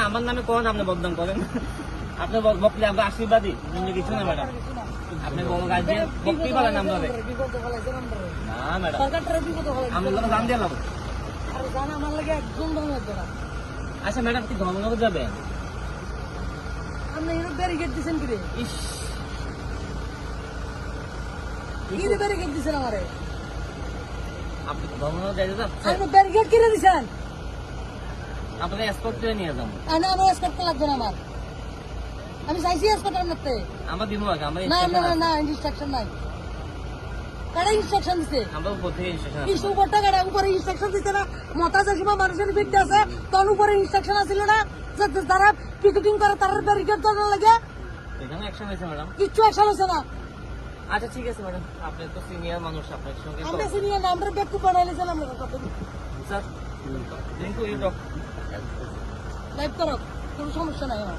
আমার নামে কোন আপনি বদনাম করেন? আপনি বকলে আমরা আশীর্বাদী কিছু না ম্যাডাম। আপনি বড় গার্জিয়ান বকতেই পারেন আমরা। না ম্যাডাম, আমরা কোনো দাম দিয়ে লাগবো। আচ্ছা ম্যাডাম, কি ধর্মনগর যাবেন? আপনি ব্যারিকেড দিচ্ছেন কি রে? ইস, ব্যারিকেড দিচ্ছেন আমারে? আপনি ধর্মনগর যাইতে যাচ্ছেন? আপনি ব্যারিকেড কিনে দিচ্ছেন? আপনাকে এসকর্ট করে নিয়ে যাবো। আমার এসকর্ট লাগবে না। আমি চাইছি এসকর্ট আনতে। আমার দিব আগে, আমার না ইনস্ট্রাকশন নাই। কারা ইনস্ট্রাকশন দিছে? আমরা উপর থেকে ইনস্ট্রাকশন আছে। কিছু উপরটা কারা উপরে ইনস্ট্রাকশন দিতে না? মতাজ আসিমা মানুষের ভিড়তে আছে, তখন উপরে ইনস্ট্রাকশন আছিল না যে যারা পিকেটিং করে তারা ব্যারিকেড দেওয়ার লাগে? এখানে অ্যাকশন হয়েছে ম্যাডাম। কিচ্ছু অ্যাকশন হয়েছে না। আচ্ছা ঠিক আছে ম্যাডাম, আপনি তো সিনিয়র মানুষ, আপনার সঙ্গে আমরা সিনিয়র না, আমরা ব্যাকু বানাইলেছিলাম আমরা কথা sir thank you doctor. Live করো, কোনো সমস্যা নাই আমার।